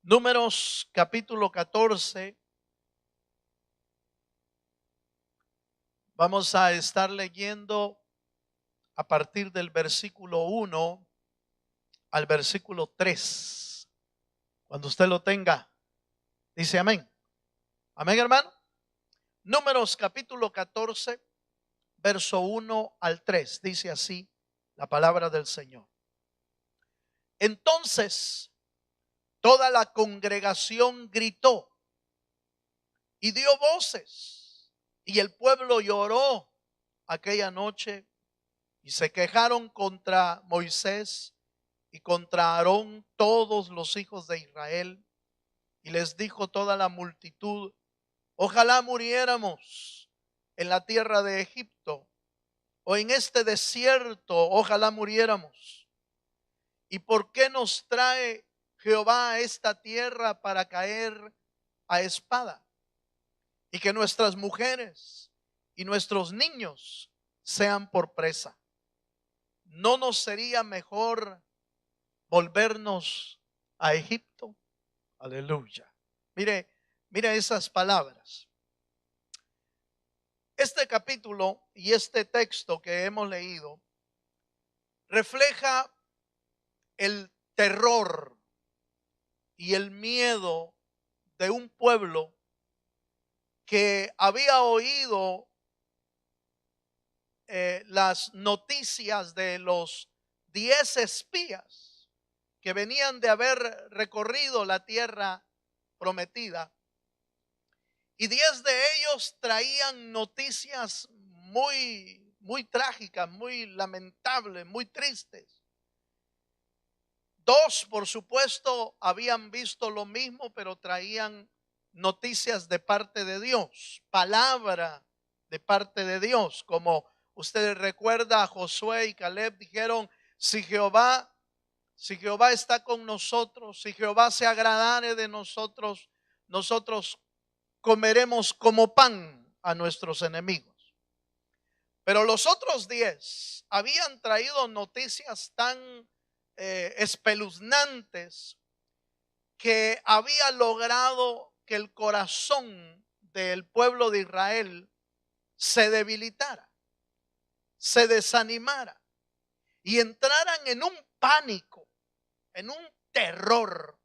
Números capítulo 14. Vamos a estar leyendo a partir del versículo 1 al versículo 3. Cuando usted lo tenga, dice amén. Amén, hermano. Números capítulo 14, verso 1 al 3. Dice así la palabra del Señor. Entonces toda la congregación gritó y dio voces, y el pueblo lloró aquella noche y se quejaron contra Moisés y contra Aarón todos los hijos de Israel. Y les dijo toda la multitud: ojalá muriéramos en la tierra de Egipto, o en este desierto, ojalá muriéramos. ¿Y por qué nos trae Jehová a esta tierra para caer a espada? Y que nuestras mujeres y nuestros niños sean por presa. ¿No nos sería mejor volvernos a Egipto? Aleluya. Mire esas palabras. Este capítulo y este texto que hemos leído refleja el terror y el miedo de un pueblo que había oído las noticias de los 10 espías que venían de haber recorrido la tierra prometida. Y 10 de ellos traían noticias muy trágicas, muy lamentables, muy tristes. 2, por supuesto, habían visto lo mismo, pero traían noticias de parte de Dios, palabra de parte de Dios. Como ustedes recuerdan, Josué y Caleb dijeron: si Jehová está con nosotros, si Jehová se agradare de nosotros, nosotros comeremos como pan a nuestros enemigos. Pero los otros 10 habían traído noticias tan espeluznantes que había logrado que el corazón del pueblo de Israel se debilitara, se desanimara y entraran en un pánico, en un terror,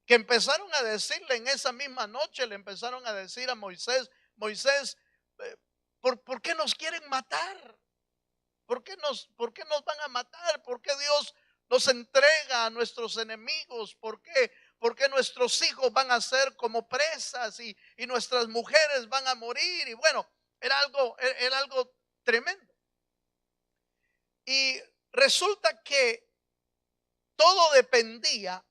que empezaron a decirle en esa misma noche, le empezaron a decir a Moisés: Moisés, ¿por qué nos quieren matar? ¿Por qué nos van a matar? ¿Por qué Dios nos entrega a nuestros enemigos? ¿Por qué nuestros hijos van a ser como presas y nuestras mujeres van a morir? Y bueno, era algo tremendo. Y resulta que todo dependía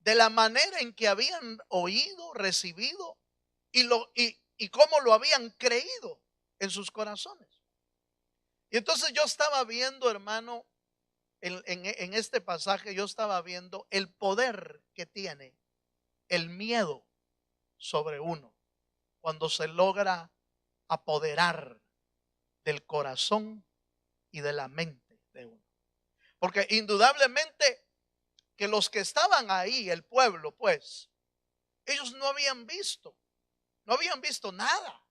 de la manera en que habían oído, recibido y cómo lo habían creído en sus corazones. Y entonces yo estaba viendo, hermano, en este pasaje, yo estaba viendo el poder que tiene el miedo sobre uno cuando se logra apoderar del corazón y de la mente de uno. Porque indudablemente que los que estaban ahí, el pueblo, pues, ellos no habían visto nada.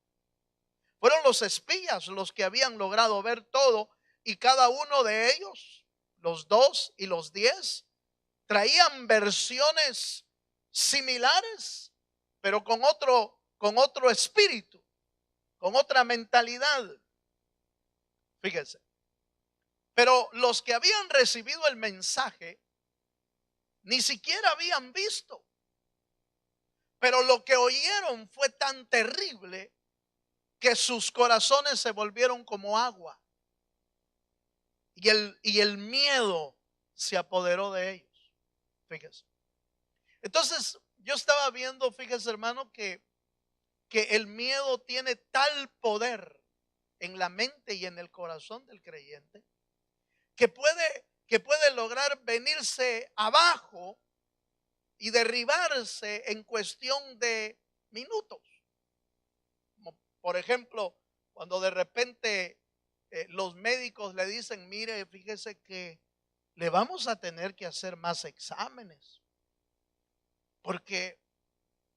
Fueron los espías los que habían logrado ver todo, y cada uno de ellos, los 2 y los 10, traían versiones similares, pero con otro espíritu, con otra mentalidad. Fíjense. Pero los que habían recibido el mensaje ni siquiera habían visto. Pero lo que oyeron fue tan terrible que sus corazones se volvieron como agua. Y el miedo se apoderó de ellos. Fíjese. Entonces, yo estaba viendo, fíjese, hermano, que el miedo tiene tal poder en la mente y en el corazón del creyente que puede lograr venirse abajo y derribarse en cuestión de minutos. Como por ejemplo, cuando de repente los médicos le dicen: mire, fíjese que le vamos a tener que hacer más exámenes. Porque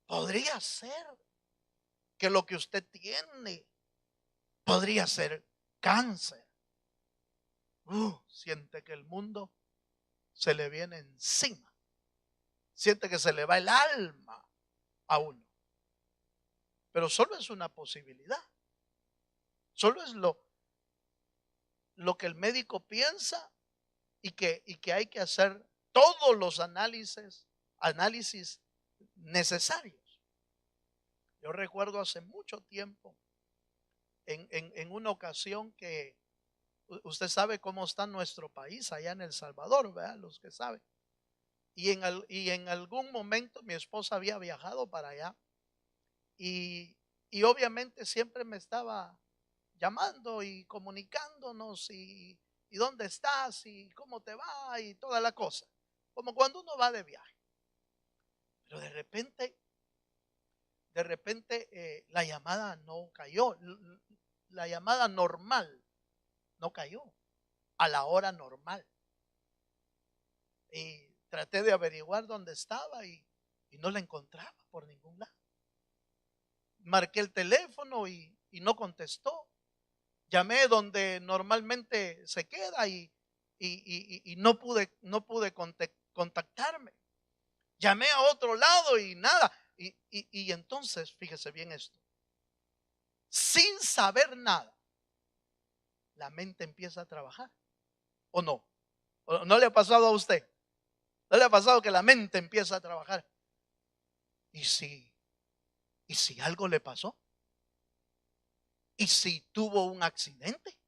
podría ser que lo que usted tiene podría ser cáncer. Siente que el mundo se le viene encima. Siente que se le va el alma a uno. Pero solo es una posibilidad. Solo es lo que el médico piensa y que hay que hacer todos los análisis necesarios. Yo recuerdo hace mucho tiempo, en una ocasión que usted sabe cómo está nuestro país allá en El Salvador, ¿verdad? Los que saben. Y en algún momento mi esposa había viajado para allá y obviamente siempre me estaba llamando y comunicándonos y dónde estás y cómo te va y toda la cosa, como cuando uno va de viaje. Pero de repente la llamada no cayó, la llamada normal no cayó a la hora normal. Y traté de averiguar dónde estaba y no la encontraba por ningún lado. Marqué el teléfono y no contestó. Llamé donde normalmente se queda y no pude contactarme. Llamé a otro lado y nada. Y entonces, fíjese bien esto, sin saber nada, la mente empieza a trabajar. ¿O no? ¿O no le ha pasado a usted? ¿No le ha pasado que la mente empieza a trabajar? ¿Y si algo le pasó? ¿Y si tuvo un accidente?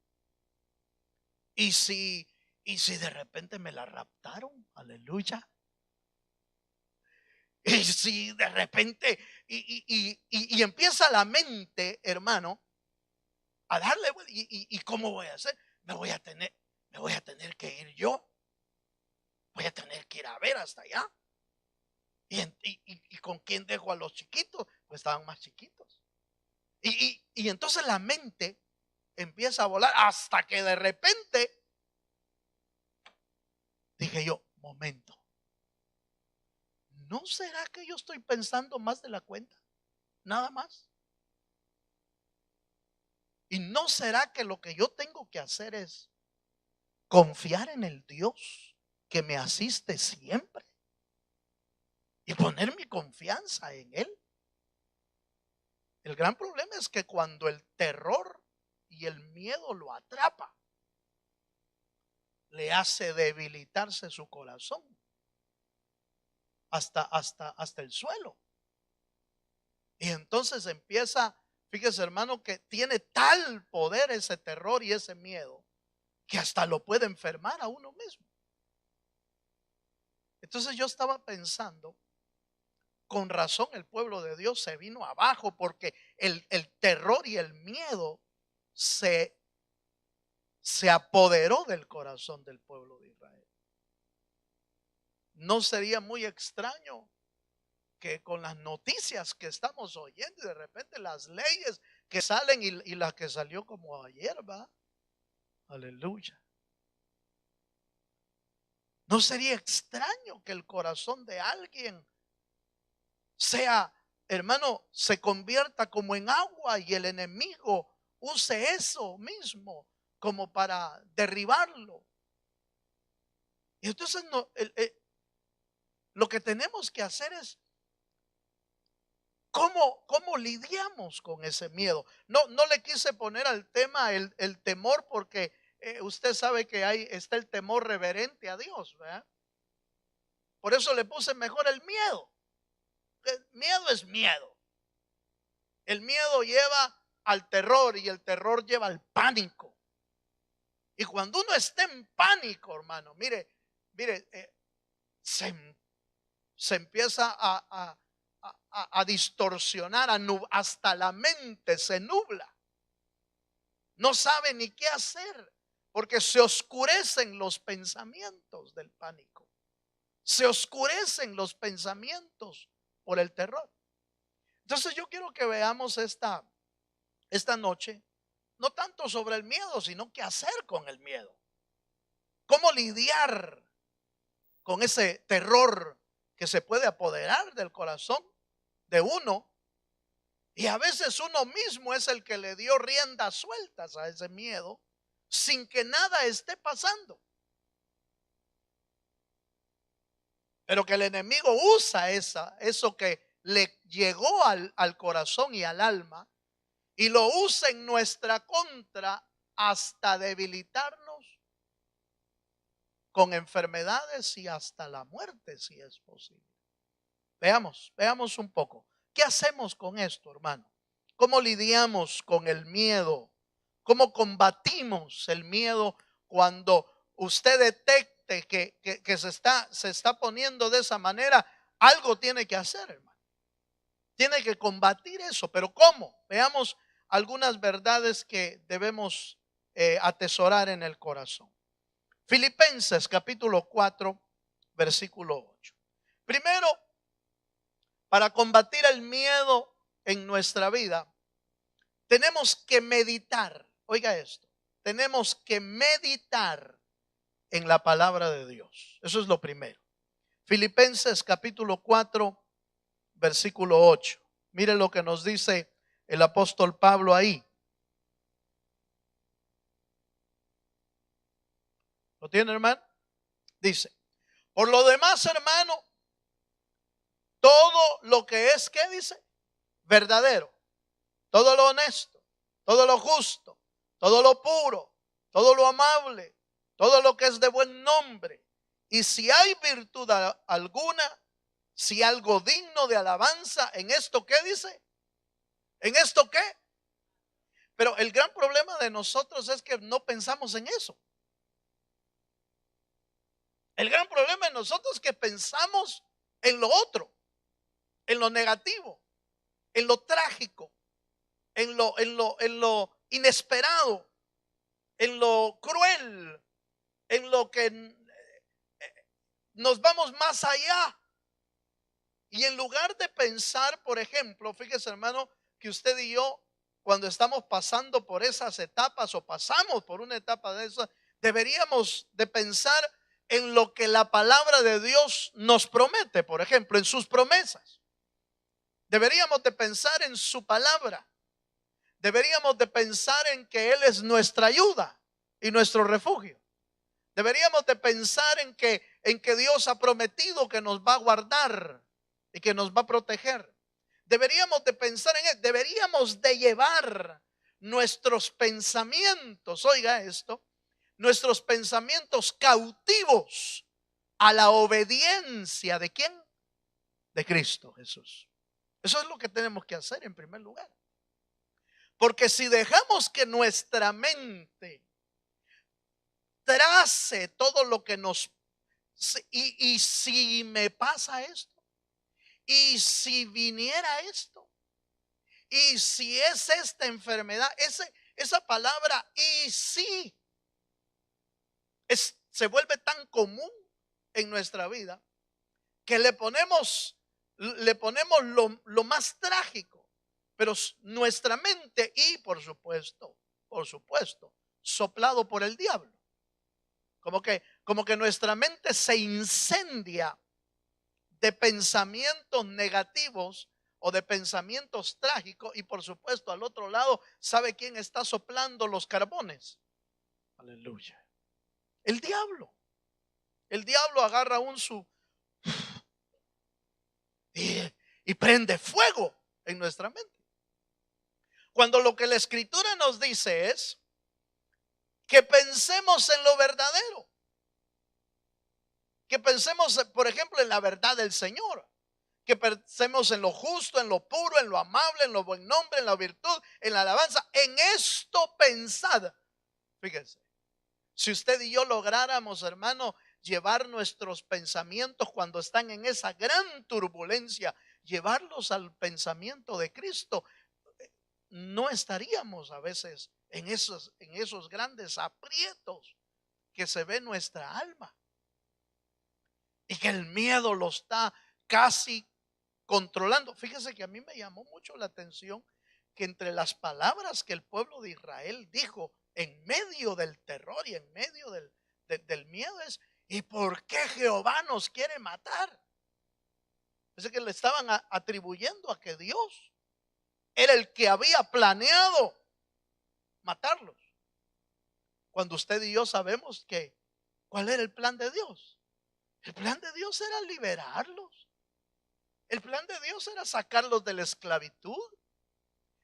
¿Y si de repente me la raptaron? Aleluya. Y si de repente, y empieza la mente, hermano, a darle, y ¿cómo voy a hacer? Me voy a tener que ir yo. Voy a tener que ir a ver hasta allá. ¿Y con quién dejo a los chiquitos? Pues estaban más chiquitos. Y entonces la mente empieza a volar hasta que de repente dije yo, momento, ¿no será que yo estoy pensando más de la cuenta? Nada más. ¿Y no será que lo que yo tengo que hacer es confiar en el Dios que me asiste siempre y poner mi confianza en Él? El gran problema es que cuando el terror y el miedo lo atrapa, le hace debilitarse su corazón hasta el suelo. Y entonces empieza, fíjese hermano, que tiene tal poder ese terror y ese miedo que hasta lo puede enfermar a uno mismo. Entonces yo estaba pensando, con razón el pueblo de Dios se vino abajo porque el terror y el miedo se apoderó del corazón del pueblo de Israel. No sería muy extraño que con las noticias que estamos oyendo y de repente las leyes que salen y la que salió como ayer, ¿va? Aleluya. No sería extraño que el corazón de alguien sea, hermano, se convierta como en agua y el enemigo use eso mismo como para derribarlo. Y entonces lo que tenemos que hacer es ¿cómo lidiamos con ese miedo? No le quise poner al tema el temor porque usted sabe que está el temor reverente a Dios, ¿verdad? Por eso le puse mejor el miedo. El miedo es miedo. El miedo lleva al terror y el terror lleva al pánico. Y cuando uno está en pánico, hermano, mire, se, se empieza a distorsionar, hasta la mente se nubla. No sabe ni qué hacer porque se oscurecen los pensamientos del pánico. Se oscurecen los pensamientos por el terror. Entonces yo quiero que veamos esta noche, no tanto sobre el miedo, sino qué hacer con el miedo. Cómo lidiar con ese terror que se puede apoderar del corazón de uno. Y a veces uno mismo es el que le dio riendas sueltas a ese miedo sin que nada esté pasando. Pero que el enemigo usa eso que le llegó al corazón y al alma, y lo usa en nuestra contra hasta debilitarnos con enfermedades y hasta la muerte, si es posible. Veamos un poco. ¿Qué hacemos con esto, hermano? ¿Cómo lidiamos con el miedo? ¿Cómo combatimos el miedo cuando usted detecte que se está poniendo de esa manera? Algo tiene que hacer, hermano. Tiene que combatir eso, pero ¿cómo? Veamos algunas verdades que debemos atesorar en el corazón. Filipenses capítulo 4, versículo 8. Primero, para combatir el miedo en nuestra vida, tenemos que meditar. Oiga esto, tenemos que meditar en la palabra de Dios. Eso es lo primero. Filipenses capítulo 4, versículo 8. Mire lo que nos dice el apóstol Pablo ahí. ¿Lo tiene, hermano? Dice: por lo demás, hermano, todo lo que es, ¿qué dice? Verdadero, todo lo honesto, todo lo justo, todo lo puro, todo lo amable, todo lo que es de buen nombre. Y si hay virtud alguna, si algo digno de alabanza, ¿en esto qué dice? ¿En esto qué? Pero el gran problema de nosotros es que no pensamos en eso. El gran problema de nosotros es que pensamos en lo otro, en lo negativo, en lo trágico, en lo inesperado, en lo cruel, en lo que nos vamos más allá. Y en lugar de pensar, por ejemplo, fíjese, hermano, que usted y yo, cuando estamos pasando por esas etapas o pasamos por una etapa de esas, deberíamos de pensar en lo que la palabra de Dios nos promete, por ejemplo, en sus promesas. Deberíamos de pensar en su palabra. Deberíamos de pensar en que Él es nuestra ayuda y nuestro refugio. Deberíamos de pensar en que Dios ha prometido que nos va a guardar y que nos va a proteger. Deberíamos de pensar en Él. Deberíamos de llevar nuestros pensamientos, oiga esto, nuestros pensamientos cautivos a la obediencia ¿de quién? De Cristo Jesús. Eso es lo que tenemos que hacer en primer lugar. Porque si dejamos que nuestra mente trace todo lo que nos... Y si me pasa esto, y si viniera esto, y si es esta enfermedad, esa palabra y si se vuelve tan común en nuestra vida que le ponemos lo más trágico, pero nuestra mente y por supuesto, soplado por el diablo. Como que nuestra mente se incendia de pensamientos negativos o de pensamientos trágicos, y por supuesto al otro lado, ¿sabe quién está soplando los carbones? Aleluya. El diablo. El diablo agarra y prende fuego en nuestra mente. Cuando lo que la escritura nos dice es que pensemos en lo verdadero, que pensemos, por ejemplo, en la verdad del Señor, que pensemos en lo justo, en lo puro, en lo amable, en lo buen nombre, en la virtud, en la alabanza. En esto pensad. Fíjense, si usted y yo lográramos, hermano, llevar nuestros pensamientos cuando están en esa gran turbulencia, llevarlos al pensamiento de Cristo, no estaríamos a veces en esos grandes aprietos que se ve nuestra alma y que el miedo lo está casi controlando. Fíjese que a mí me llamó mucho la atención que entre las palabras que el pueblo de Israel dijo en medio del terror y en medio del miedo es: ¿y por qué Jehová nos quiere matar? Es que le estaban atribuyendo a que Dios era el que había planeado matarlos. Cuando usted y yo sabemos que, ¿cuál era el plan de Dios? El plan de Dios era liberarlos. El plan de Dios era sacarlos de la esclavitud.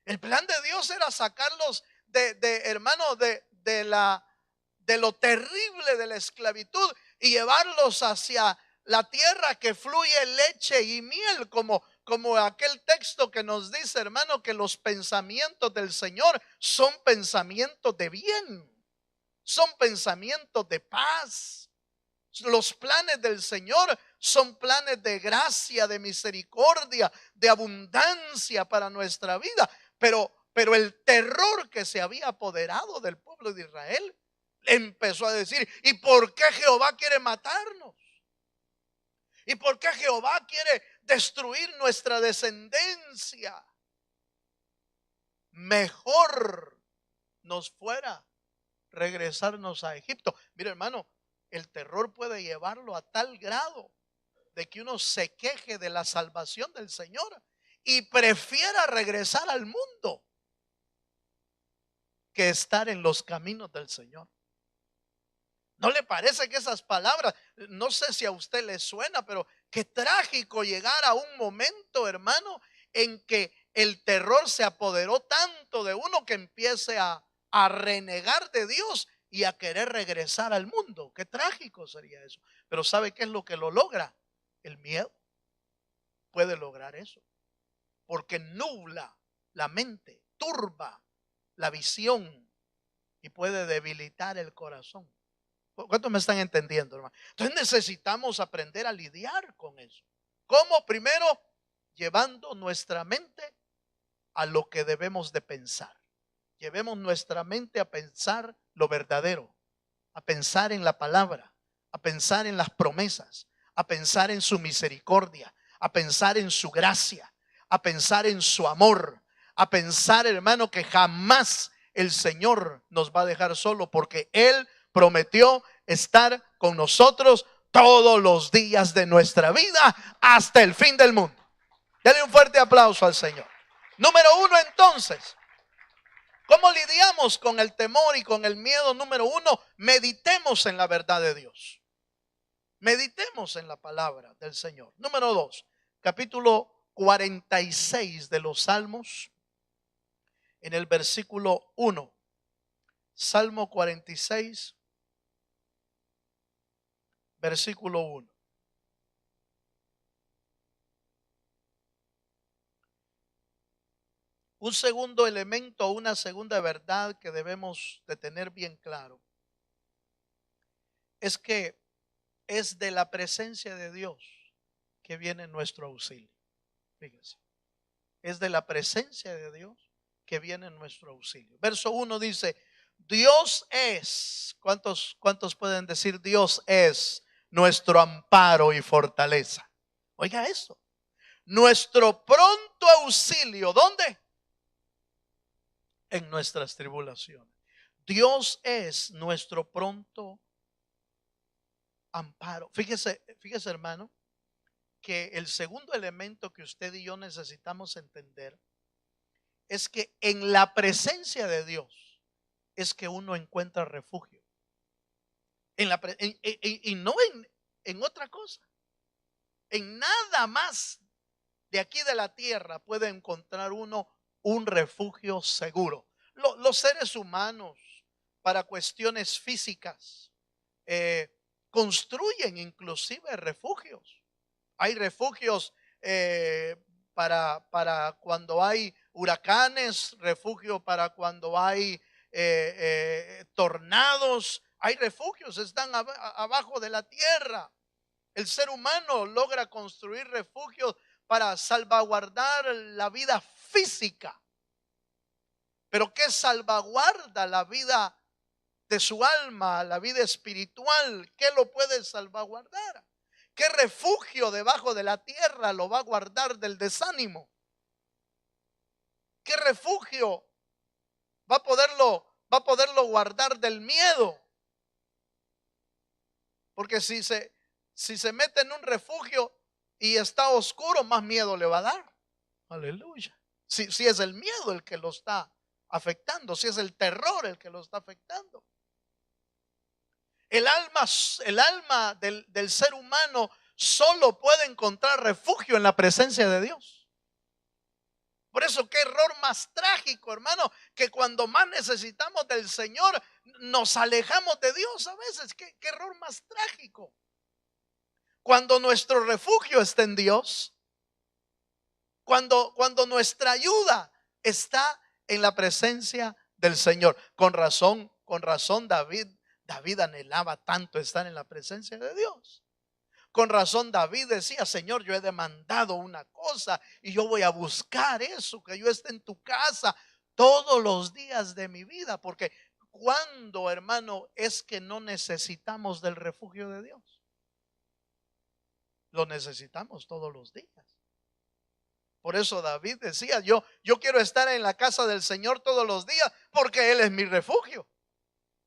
El plan de Dios era sacarlos hermano, de lo terrible de la esclavitud y llevarlos hacia la tierra que fluye leche y miel, como aquel texto que nos dice, hermano, que los pensamientos del Señor son pensamientos de bien, son pensamientos de paz. Los planes del Señor son planes de gracia, de misericordia, de abundancia para nuestra vida. Pero el terror que se había apoderado del pueblo de Israel empezó a decir: ¿y por qué Jehová quiere matarnos? ¿Y por qué Jehová quiere destruir nuestra descendencia? Mejor nos fuera regresarnos a Egipto. Mira, hermano, el terror puede llevarlo a tal grado de que uno se queje de la salvación del Señor y prefiera regresar al mundo que estar en los caminos del Señor. ¿No le parece que esas palabras, no sé si a usted le suena, pero qué trágico llegar a un momento, hermano, en que el terror se apoderó tanto de uno que empiece a renegar de Dios y a querer regresar al mundo? Qué trágico sería eso. Pero ¿sabe qué es lo que lo logra? El miedo puede lograr eso, porque nubla la mente, turba la visión y puede debilitar el corazón. ¿Cuántos me están entendiendo, hermano? Entonces necesitamos aprender a lidiar con eso. ¿Cómo? Primero, llevando nuestra mente a lo que debemos de pensar. Llevemos nuestra mente a pensar lo verdadero, a pensar en la palabra, a pensar en las promesas, a pensar en su misericordia, a pensar en su gracia, a pensar en su amor, a pensar, hermano, que jamás el Señor nos va a dejar solo, porque Él prometió estar con nosotros todos los días de nuestra vida hasta el fin del mundo. Dale un fuerte aplauso al Señor. Número uno, entonces, ¿cómo lidiamos con el temor y con el miedo? Número uno, meditemos en la verdad de Dios. Meditemos en la palabra del Señor. Número dos, capítulo 46 de los Salmos, en el versículo 1. Salmo 46, versículo 1. Un segundo elemento, una segunda verdad que debemos de tener bien claro, es que es de la presencia de Dios que viene nuestro auxilio. Fíjense, es de la presencia de Dios que viene nuestro auxilio. Verso 1 dice: Dios es, ¿cuántos pueden decir Dios es nuestro amparo y fortaleza? Oiga eso, nuestro pronto auxilio, ¿dónde? En nuestras tribulaciones. Dios es nuestro pronto amparo. Fíjese, hermano, que el segundo elemento que usted y yo necesitamos entender es que en la presencia de Dios es que uno encuentra refugio. Y no en otra cosa. En nada más de aquí de la tierra puede encontrar uno un refugio seguro. Los seres humanos, para cuestiones físicas, construyen inclusive refugios. Hay refugios para cuando hay huracanes, refugio para cuando hay tornados. Hay refugios, están abajo de la tierra. El ser humano logra construir refugios para salvaguardar la vida física. Pero ¿qué salvaguarda la vida de su alma, la vida espiritual? ¿Qué lo puede salvaguardar? ¿Qué refugio debajo de la tierra lo va a guardar del desánimo? ¿Qué refugio va a poderlo guardar del miedo? Porque si se mete en un refugio, y está oscuro, más miedo le va a dar. Aleluya. Si es el miedo el que lo está afectando, si es el terror el que lo está afectando. El alma del ser humano solo puede encontrar refugio en la presencia de Dios. Por eso, qué error más trágico, hermano, que cuando más necesitamos del Señor nos alejamos de Dios a veces. Qué error más trágico. Cuando nuestro refugio está en Dios, cuando nuestra ayuda está en la presencia del Señor. Con razón David anhelaba tanto estar en la presencia de Dios. Con razón David decía: Señor, yo he demandado una cosa y yo voy a buscar eso, que yo esté en tu casa todos los días de mi vida. Porque cuando, hermano, es que no necesitamos del refugio de Dios? Lo necesitamos todos los días. Por eso David decía: yo quiero estar en la casa del Señor todos los días, porque Él es mi refugio,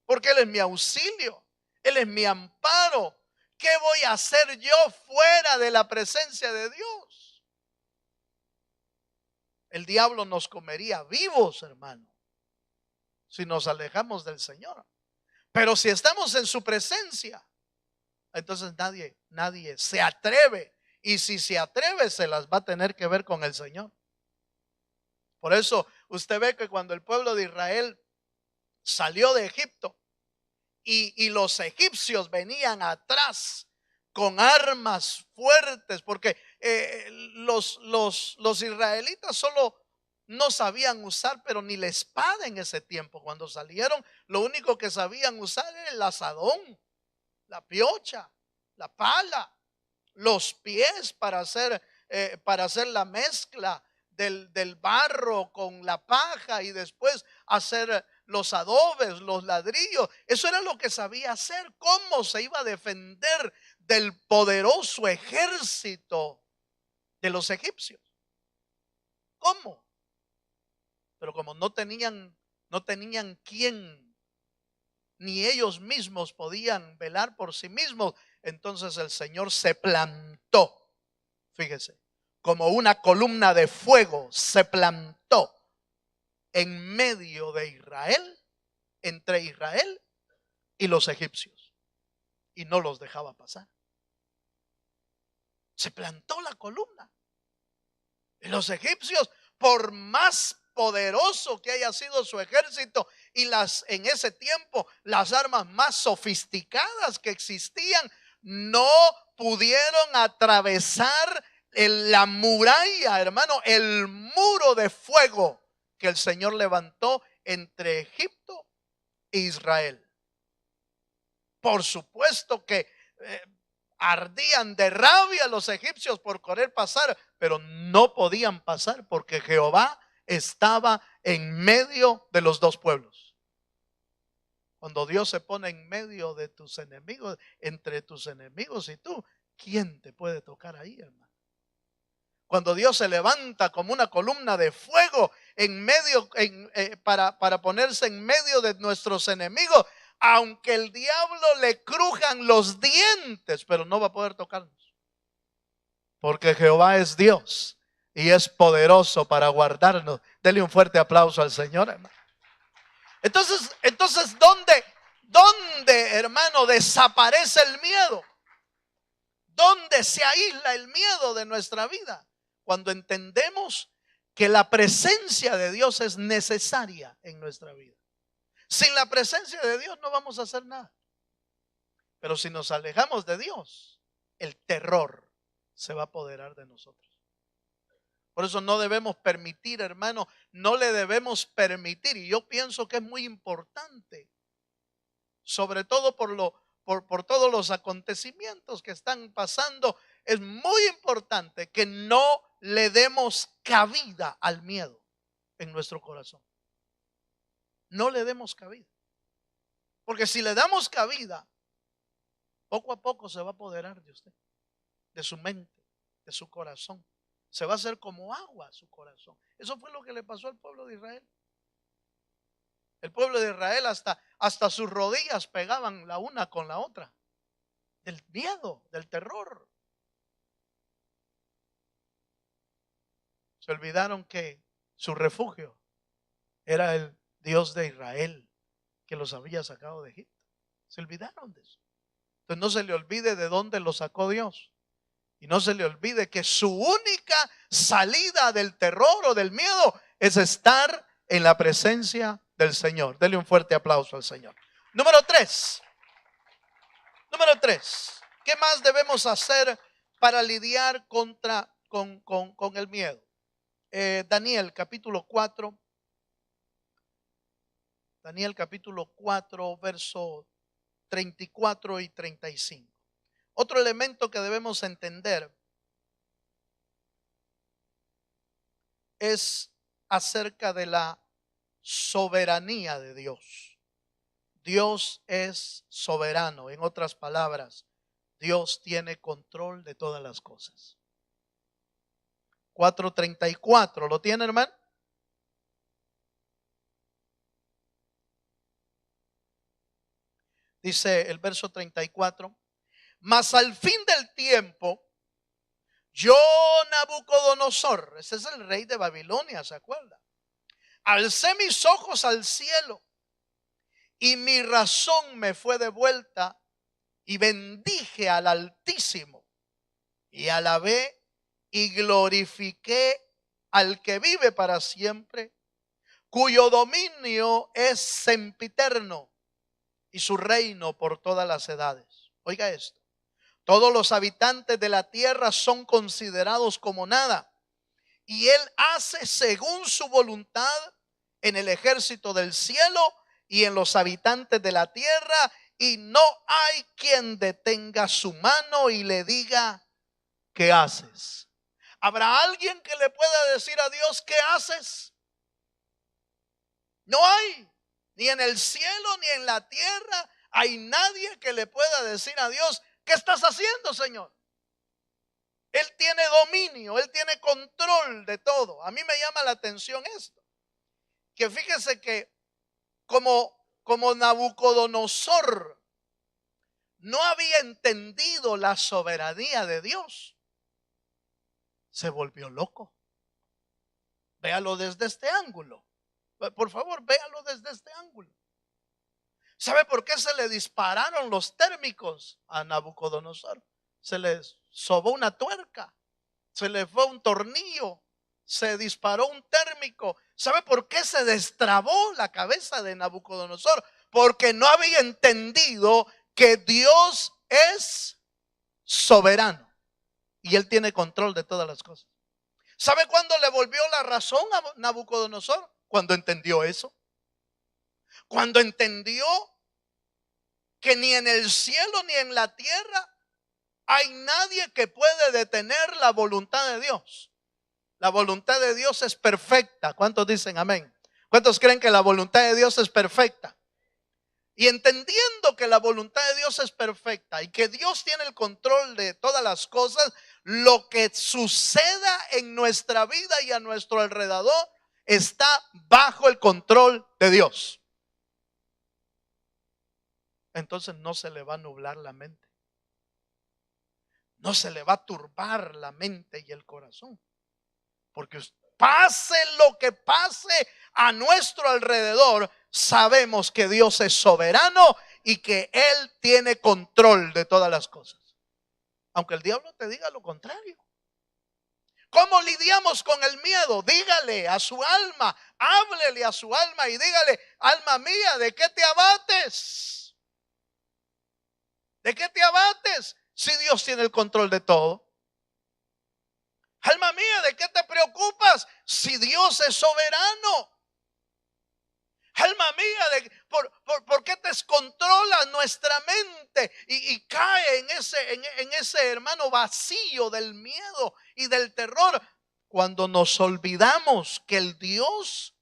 porque Él es mi auxilio, Él es mi amparo. ¿Qué voy a hacer yo fuera de la presencia de Dios? El diablo nos comería vivos, hermano, si nos alejamos del Señor. Pero si estamos en su presencia, entonces nadie se atreve. Y si se atreve, se las va a tener que ver con el Señor. Por eso usted ve que cuando el pueblo de Israel salió de Egipto y los egipcios venían atrás con armas fuertes, porque los israelitas solo no sabían usar, pero ni la espada en ese tiempo. Cuando salieron, lo único que sabían usar era el azadón, la piocha, la pala, los pies para hacer la mezcla del barro con la paja y después hacer los adobes, los ladrillos. Eso era lo que sabía hacer. ¿Cómo se iba a defender del poderoso ejército de los egipcios? ¿Cómo? Pero como no tenían quien, ni ellos mismos podían velar por sí mismos, entonces el Señor se plantó. Fíjese, como una columna de fuego se plantó en medio de Israel, entre Israel y los egipcios, y no los dejaba pasar. Se plantó la columna. Y los egipcios, por más poderoso que haya sido su ejército y en ese tiempo las armas más sofisticadas que existían, no pudieron atravesar la muralla, hermano, el muro de fuego que el Señor levantó entre Egipto e Israel. Por supuesto que ardían de rabia los egipcios por querer pasar, pero no podían pasar porque Jehová estaba en medio de los dos pueblos. Cuando Dios se pone en medio de tus enemigos, entre tus enemigos y tú, ¿quién te puede tocar ahí, hermano? Cuando Dios se levanta como una columna de fuego en medio, para ponerse en medio de nuestros enemigos, aunque el diablo le crujan los dientes, pero no va a poder tocarnos. Porque Jehová es Dios y es poderoso para guardarnos. Dele un fuerte aplauso al Señor, hermano. Entonces, ¿dónde, hermano, desaparece el miedo? ¿Dónde se aísla el miedo de nuestra vida? Cuando entendemos que la presencia de Dios es necesaria en nuestra vida. Sin la presencia de Dios no vamos a hacer nada. Pero si nos alejamos de Dios, el terror se va a apoderar de nosotros. Por eso no debemos permitir, hermano, no le debemos permitir. Y yo pienso que es muy importante, sobre todo por todos los acontecimientos que están pasando, es muy importante que no le demos cabida al miedo en nuestro corazón. No le demos cabida. Porque si le damos cabida, poco a poco se va a apoderar de usted, de su mente, de su corazón. Se va a hacer como agua su corazón. Eso fue lo que le pasó al pueblo de Israel. El pueblo de Israel hasta sus rodillas pegaban la una con la otra. Del miedo, del terror. Se olvidaron que su refugio era el Dios de Israel, que los había sacado de Egipto. Se olvidaron de eso. Entonces no se le olvide de dónde lo sacó Dios. Y no se le olvide que su única salida del terror o del miedo es estar en la presencia del Señor. Dele un fuerte aplauso al Señor. Número 3. Número 3. ¿Qué más debemos hacer para lidiar con el miedo? Daniel capítulo 4. Daniel capítulo 4, verso 34 y 35. Otro elemento que debemos entender es acerca de la soberanía de Dios. Dios es soberano. En otras palabras, Dios tiene control de todas las cosas. 4:34, ¿lo tiene, hermano? Dice el verso 34. Mas al fin del tiempo, yo, Nabucodonosor, ese es el rey de Babilonia, ¿se acuerda? Alcé mis ojos al cielo y mi razón me fue devuelta y bendije al Altísimo y alabé y glorifiqué al que vive para siempre, cuyo dominio es sempiterno y su reino por todas las edades. Oiga esto. Todos los habitantes de la tierra son considerados como nada, y él hace según su voluntad en el ejército del cielo y en los habitantes de la tierra, y no hay quien detenga su mano y le diga: ¿qué haces? ¿Habrá alguien que le pueda decir a Dios: ¿qué haces? No hay, ni en el cielo ni en la tierra hay nadie que le pueda decir a Dios: ¿qué estás haciendo, Señor? Él tiene dominio, Él tiene control de todo. A mí me llama la atención esto, que fíjese que como Nabucodonosor no había entendido la soberanía de Dios, se volvió loco. Véalo desde este ángulo. Por favor, véalo desde este ángulo. ¿Sabe por qué se le dispararon los térmicos a Nabucodonosor? Se le sobó una tuerca, se le fue un tornillo, se disparó un térmico. ¿Sabe por qué se destrabó la cabeza de Nabucodonosor? Porque no había entendido que Dios es soberano y Él tiene control de todas las cosas. ¿Sabe cuándo le volvió la razón a Nabucodonosor? Cuando entendió eso. Cuando entendió que ni en el cielo ni en la tierra hay nadie que puede detener la voluntad de Dios. La voluntad de Dios es perfecta. ¿Cuántos dicen amén? ¿Cuántos creen que la voluntad de Dios es perfecta? Y entendiendo que la voluntad de Dios es perfecta y que Dios tiene el control de todas las cosas, lo que suceda en nuestra vida y a nuestro alrededor está bajo el control de Dios. Entonces no se le va a nublar la mente. No se le va a turbar la mente y el corazón. Porque pase lo que pase a nuestro alrededor, sabemos que Dios es soberano y que Él tiene control de todas las cosas. Aunque el diablo te diga lo contrario. ¿Cómo lidiamos con el miedo? Dígale a su alma, háblele a su alma y dígale: alma mía, ¿de qué te abates? ¿De qué te abates si Dios tiene el control de todo? Alma mía, ¿de qué te preocupas si Dios es soberano? Alma mía, ¿por qué descontrola nuestra mente y cae en ese hermano vacío del miedo y del terror? Cuando nos olvidamos que el Dios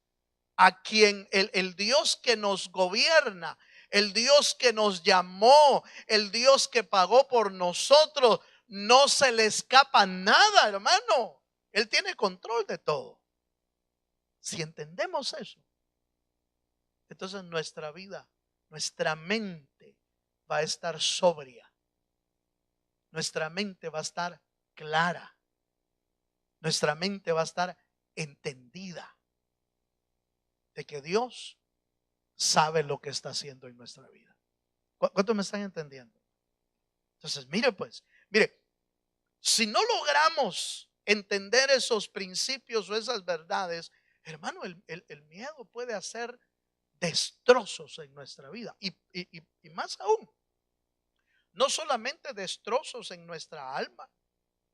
a quien el Dios que nos gobierna, el Dios que nos llamó, el Dios que pagó por nosotros, no se le escapa nada, hermano. Él tiene control de todo. Si entendemos eso, entonces nuestra vida, nuestra mente va a estar sobria. Nuestra mente va a estar clara. Nuestra mente va a estar entendida de que Dios sabe lo que está haciendo en nuestra vida. ¿Cuántos me están entendiendo? Entonces, mire, si no logramos entender esos principios o esas verdades, hermano, el miedo puede hacer destrozos en nuestra vida. Y más aún, no solamente destrozos en nuestra alma,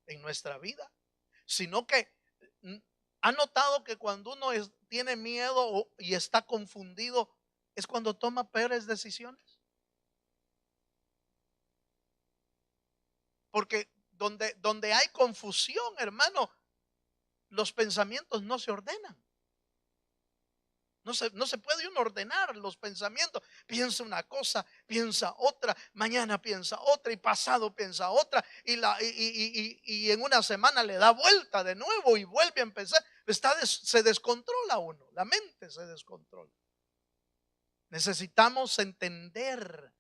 en nuestra vida, sino que ha notado que cuando uno tiene miedo y está confundido, es cuando toma peores decisiones. Porque donde hay confusión, hermano, los pensamientos no se ordenan. No se puede uno ordenar los pensamientos. Piensa una cosa, piensa otra, mañana piensa otra y pasado piensa otra y en una semana le da vuelta de nuevo y vuelve a empezar. Se descontrola uno, la mente se descontrola. Necesitamos entender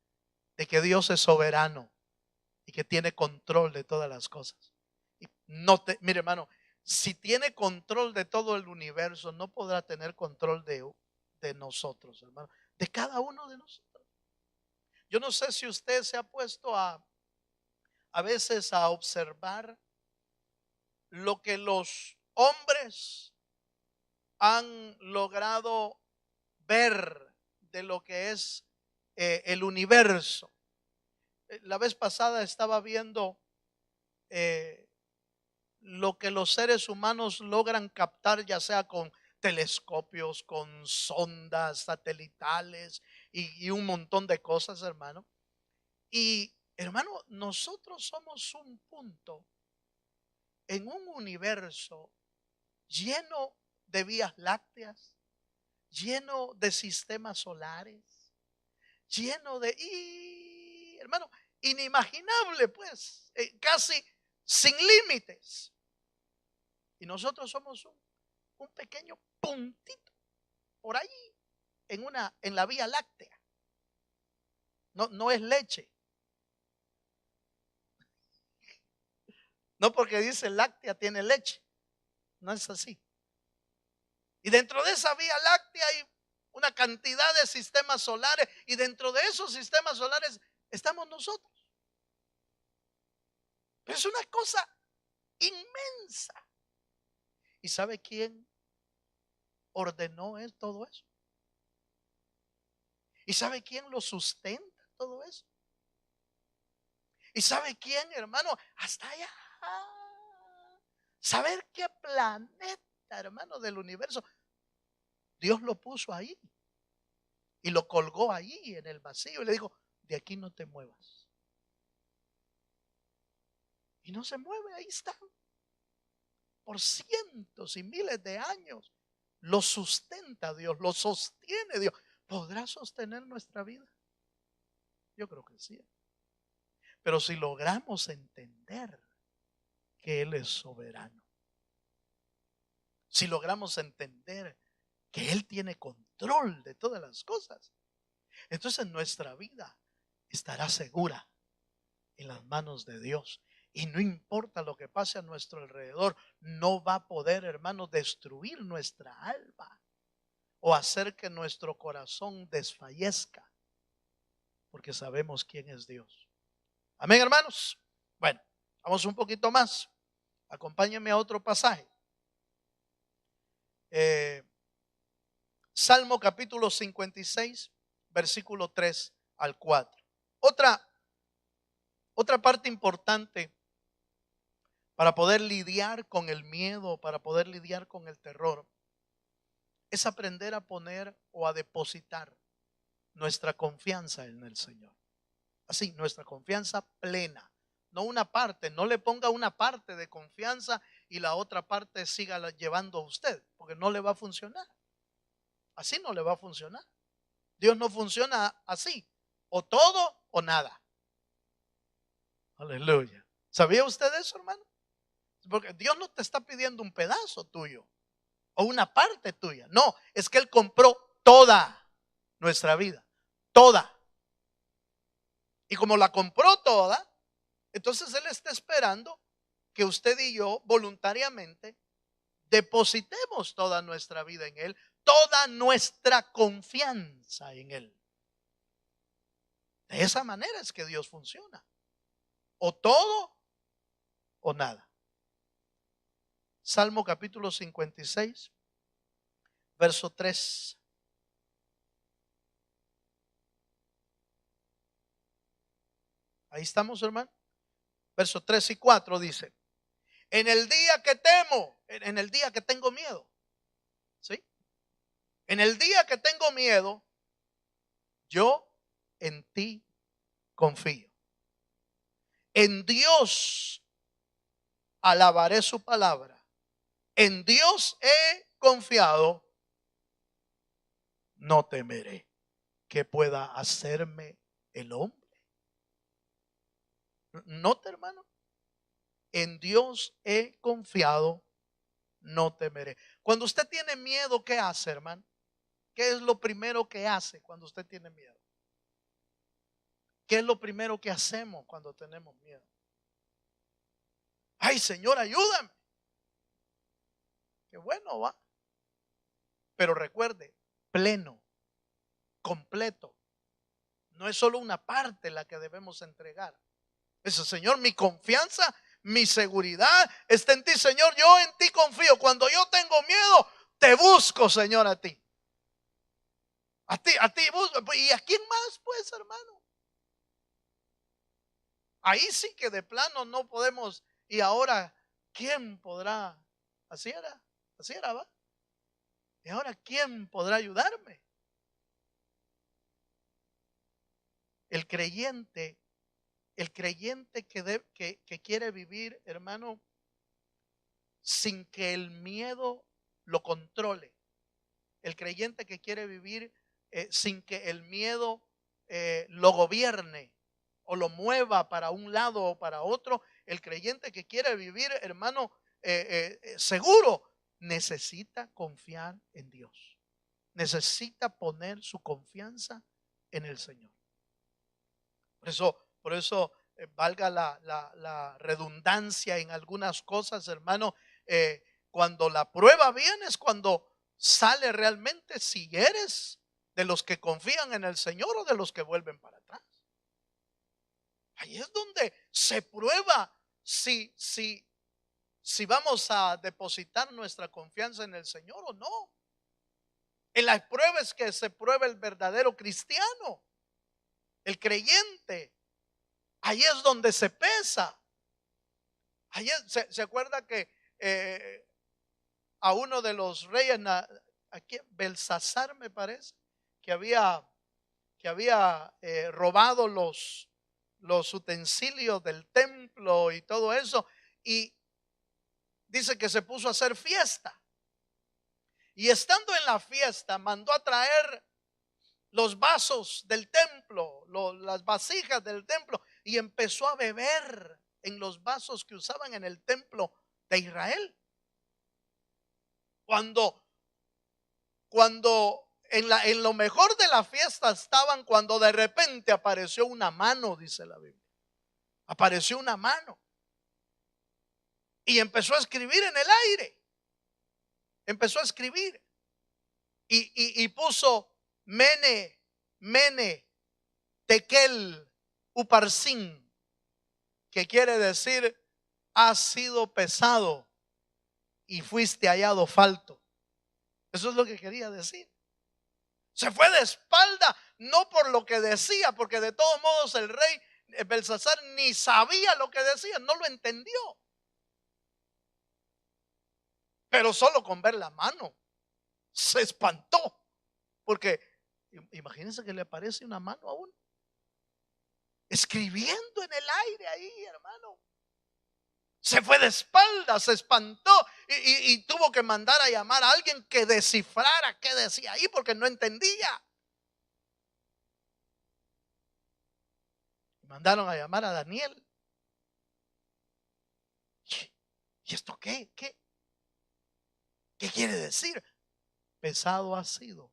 de que Dios es soberano y que tiene control de todas las cosas. Mire, hermano, si tiene control de todo el universo, no podrá tener control de nosotros, hermano, de cada uno de nosotros. Yo no sé si usted se ha puesto a veces a observar lo que los hombres han logrado ver de lo que es el universo. La vez pasada estaba viendo lo que los seres humanos logran captar, ya sea con telescopios, con sondas satelitales y un montón de cosas, hermano. Y hermano, nosotros somos un punto en un universo lleno de vías lácteas, lleno de sistemas solares, lleno de, hermano, inimaginable, pues, casi sin límites. Y nosotros somos un pequeño puntito por ahí en la vía láctea. No es leche. No porque dice láctea tiene leche. No es así. Y dentro de esa vía láctea hay una cantidad de sistemas solares. Y dentro de esos sistemas solares estamos nosotros. Pero es una cosa inmensa. ¿Y sabe quién ordenó todo eso? ¿Y sabe quién lo sustenta todo eso? ¿Y sabe quién, hermano? Hasta allá. Saber qué planeta, hermano, del universo Dios lo puso ahí y lo colgó ahí en el vacío y le dijo: de aquí no te muevas. Y no se mueve, ahí está. Por cientos y miles de años lo sustenta Dios, lo sostiene Dios. ¿Podrá sostener nuestra vida? Yo creo que sí. Pero si logramos entender que Él es soberano, si logramos entender que Él tiene control de todas las cosas, entonces nuestra vida estará segura en las manos de Dios. Y no importa lo que pase a nuestro alrededor, no va a poder, hermano, destruir nuestra alma o hacer que nuestro corazón desfallezca, porque sabemos quién es Dios. Amén, hermanos. Bueno, vamos un poquito más. Acompáñenme a otro pasaje. Salmo capítulo 56, versículo 3 al 4. Otra parte importante para poder lidiar con el miedo, para poder lidiar con el terror, es aprender a poner o a depositar nuestra confianza en el Señor. Así, nuestra confianza plena. No una parte, no le ponga una parte de confianza y la otra parte siga llevando a usted, porque no le va a funcionar. Así no le va a funcionar. Dios no funciona así, o todo o nada. Aleluya. ¿Sabía usted eso, hermano? Porque Dios no te está pidiendo un pedazo tuyo o una parte tuya. No, es que Él compró toda nuestra vida, toda. Y como la compró toda, entonces Él está esperando que usted y yo voluntariamente depositemos toda nuestra vida en Él, toda nuestra confianza en Él. De esa manera es que Dios funciona. O todo o nada. Salmo capítulo 56, verso 3. Ahí estamos, hermano. Verso 3 y 4 dice: en el día que temo, en el día que tengo miedo, ¿sí? En el día que tengo miedo, yo en ti confío. En Dios alabaré su palabra. En Dios he confiado, no temeré que pueda hacerme el hombre. Nota, hermano, en Dios he confiado, no temeré. Cuando usted tiene miedo, ¿qué hace, hermano? ¿Qué es lo primero que hace cuando usted tiene miedo? ¿Qué es lo primero que hacemos cuando tenemos miedo? Ay, Señor, ayúdame. Qué bueno, va. Pero recuerde, pleno, completo. No es solo una parte la que debemos entregar. Eso, Señor, mi confianza, mi seguridad está en ti, Señor. Yo en ti confío. Cuando yo tengo miedo, te busco, Señor, a ti. A ti busco. ¿Y a quién más, pues, hermano? Ahí sí que de plano no podemos. Y ahora, ¿quién podrá? Así era, ¿va? Y ahora, ¿quién podrá ayudarme? El creyente que quiere vivir, hermano, sin que el miedo lo controle. El creyente que quiere vivir sin que el miedo lo gobierne o lo mueva para un lado o para otro. El creyente que quiere vivir, hermano, seguro, necesita confiar en Dios. Necesita poner su confianza en el Señor. Por eso valga la redundancia en algunas cosas, hermano. Cuando la prueba viene es cuando sale realmente si eres de los que confían en el Señor o de los que vuelven para atrás. Ahí es donde se prueba si vamos a depositar nuestra confianza en el Señor o no. En las pruebas que se prueba el verdadero cristiano, el creyente. Ahí es donde se pesa. Ahí se acuerda que a uno de los reyes, aquí Belsasar me parece, que había robado los utensilios del templo y todo eso, y dice que se puso a hacer fiesta. Y estando en la fiesta, mandó a traer los vasos del templo, las vasijas del templo, y empezó a beber en los vasos que usaban en el templo de Israel. Cuando en lo mejor de la fiesta estaban, cuando de repente apareció una mano, dice la Biblia. Apareció una mano y empezó a escribir en el aire. Empezó a escribir y puso Mene, Tekel, Uparsin, que quiere decir: has sido pesado y fuiste hallado falto. Eso es lo que quería decir. Se fue de espalda, no por lo que decía, porque de todos modos el rey Belsasar ni sabía lo que decía, no lo entendió. Pero solo con ver la mano se espantó, porque imagínense que le aparece una mano a uno escribiendo en el aire ahí, hermano. Se fue de espaldas, se espantó y tuvo que mandar a llamar a alguien que descifrara qué decía ahí, porque no entendía. Mandaron a llamar a Daniel. ¿Y esto qué? ¿Qué quiere decir? Pesado has sido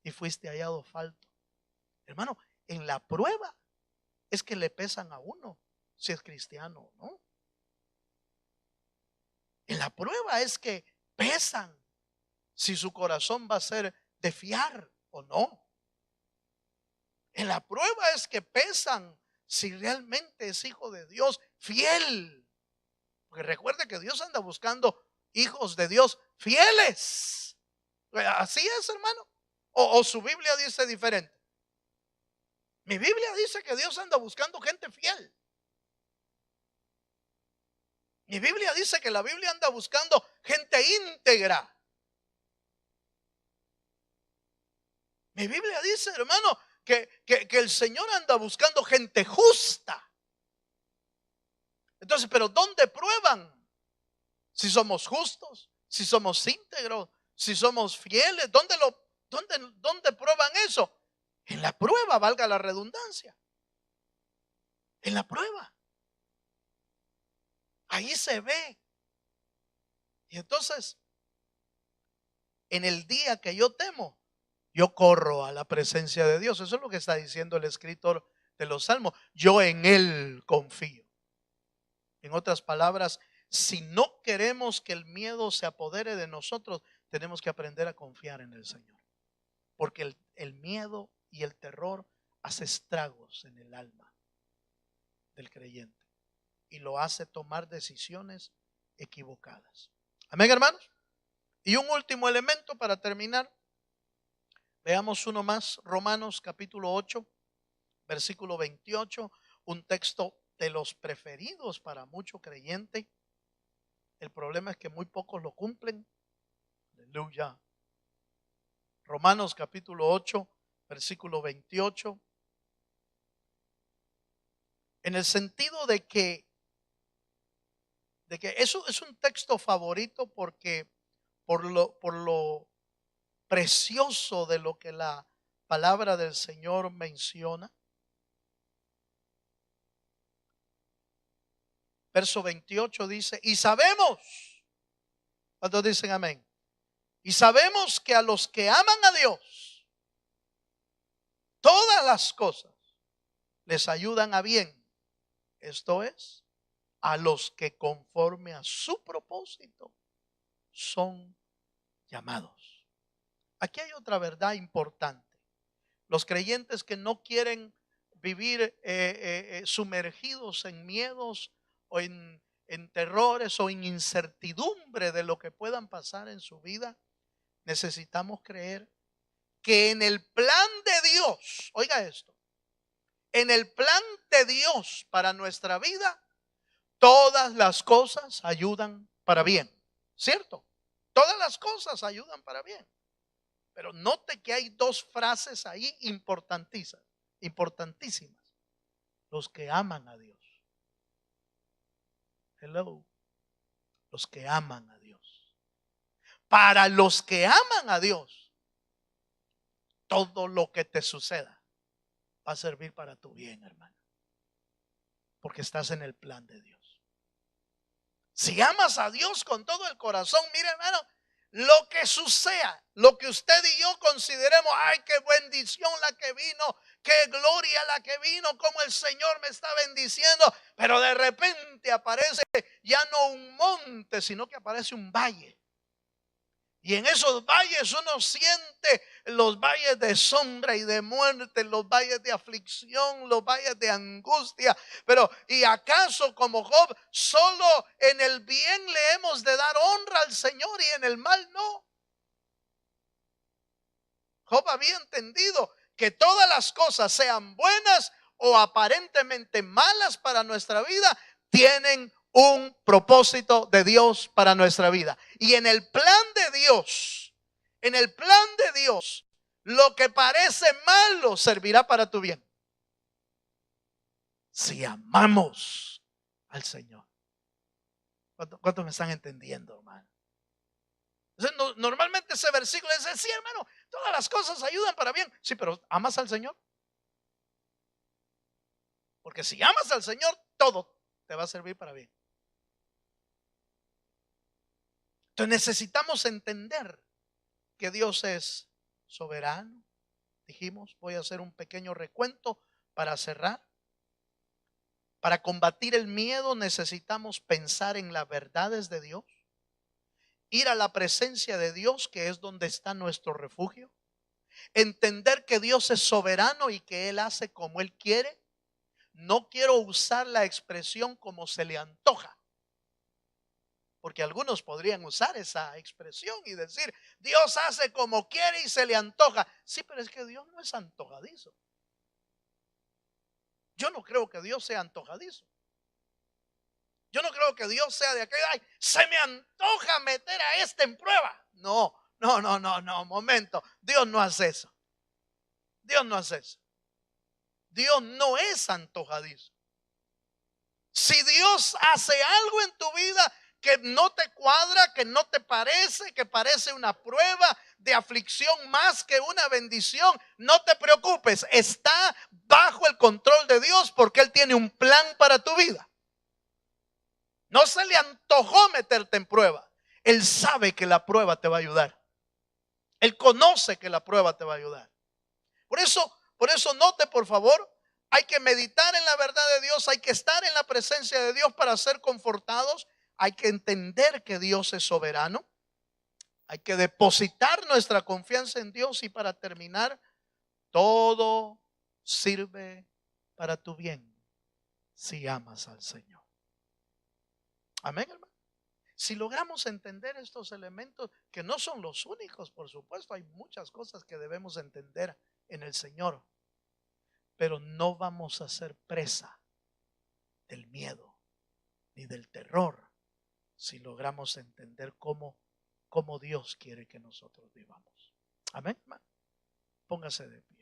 y fuiste hallado falto. Hermano, en la prueba es que le pesan a uno si es cristiano o no. En la prueba es que pesan si su corazón va a ser de fiar o no. En la prueba es que pesan si realmente es hijo de Dios fiel. Porque recuerde que Dios anda buscando hijos de Dios fieles. Así es, hermano. O su Biblia dice diferente. Mi Biblia dice que Dios anda buscando gente fiel. Mi Biblia dice que la Biblia anda buscando gente íntegra. Mi Biblia dice, hermano, que el Señor anda buscando gente justa. Entonces, pero ¿dónde prueban? Si somos justos, si somos íntegros, si somos fieles, ¿dónde prueban eso? En la prueba, valga la redundancia. En la prueba. Ahí se ve. Y entonces, en el día que yo temo, yo corro a la presencia de Dios. Eso es lo que está diciendo el escritor de los Salmos. Yo en Él confío. En otras palabras, si no queremos que el miedo se apodere de nosotros, tenemos que aprender a confiar en el Señor. Porque el miedo y el terror hace estragos en el alma del creyente y lo hace tomar decisiones equivocadas. Amén, hermanos. Y un último elemento para terminar. Veamos uno más, Romanos capítulo 8, versículo 28, un texto de los preferidos para mucho creyente. El problema es que muy pocos lo cumplen. Aleluya. Romanos capítulo 8, versículo 28. En el sentido de que eso es un texto favorito porque por lo precioso de lo que la palabra del Señor menciona. Verso 28 dice, y sabemos, ¿cuántos dicen amén? Y sabemos que a los que aman a Dios, todas las cosas les ayudan a bien. Esto es, a los que conforme a su propósito son llamados. Aquí hay otra verdad importante. Los creyentes que no quieren vivir sumergidos en miedos o en terrores o en incertidumbre de lo que puedan pasar en su vida, necesitamos creer que en el plan de Dios, oiga esto, en el plan de Dios para nuestra vida, todas las cosas ayudan para bien, ¿cierto? Todas las cosas ayudan para bien. Pero note que hay dos frases ahí importantísimas. Los que aman a Dios. Hello. Los que aman a Dios. Para los que aman a Dios, todo lo que te suceda va a servir para tu bien, hermano. Porque estás en el plan de Dios. Si amas a Dios con todo el corazón, mire, hermano, lo que suceda, lo que usted y yo consideremos, ay, qué bendición la que vino, qué gloria la que vino, como el Señor me está bendiciendo, pero de repente aparece ya no un monte, sino que aparece un valle. Y en esos valles uno siente los valles de sombra y de muerte, los valles de aflicción, los valles de angustia. Pero ¿y acaso como Job solo en el bien le hemos de dar honra al Señor y en el mal no? Job había entendido que todas las cosas, sean buenas o aparentemente malas para nuestra vida, tienen un propósito de Dios para nuestra vida. Y en el plan de Dios, lo que parece malo servirá para tu bien. Si amamos al Señor. ¿Cuántos me están entendiendo, hermano? Normalmente ese versículo dice, sí, hermano, todas las cosas ayudan para bien. Sí, pero ¿amas al Señor? Porque si amas al Señor, todo te va a servir para bien. Entonces necesitamos entender que Dios es soberano. Dijimos, voy a hacer un pequeño recuento para cerrar. Para combatir el miedo necesitamos pensar en las verdades de Dios. ir a la presencia de Dios, que es donde está nuestro refugio, entender que Dios es soberano y que Él hace como Él quiere. No quiero usar la expresión como se le antoja, porque algunos podrían usar esa expresión y decir, Dios hace como quiere y se le antoja. Sí, pero es que Dios no es antojadizo. Yo no creo que Dios sea antojadizo. Yo no creo que Dios sea de aquel, ay, se me antoja meter a este en prueba. No, momento. Dios no hace eso. Dios no hace eso. Dios no es antojadizo. Si Dios hace algo en tu vida que no te cuadra, que no te parece, que parece una prueba de aflicción más que una bendición, no te preocupes. Está bajo el control de Dios porque Él tiene un plan para tu vida. No se le antojó meterte en prueba. Él sabe que la prueba te va a ayudar. Él conoce que la prueba te va a ayudar. Por eso note, por favor, hay que meditar en la verdad de Dios, hay que estar en la presencia de Dios para ser confortados, hay que entender que Dios es soberano, hay que depositar nuestra confianza en Dios y para terminar, todo sirve para tu bien si amas al Señor. Amén, hermano. Si logramos entender estos elementos, que no son los únicos, por supuesto, hay muchas cosas que debemos entender en el Señor, pero no vamos a ser presa del miedo ni del terror si logramos entender cómo Dios quiere que nosotros vivamos. Amén, hermano. Póngase de pie.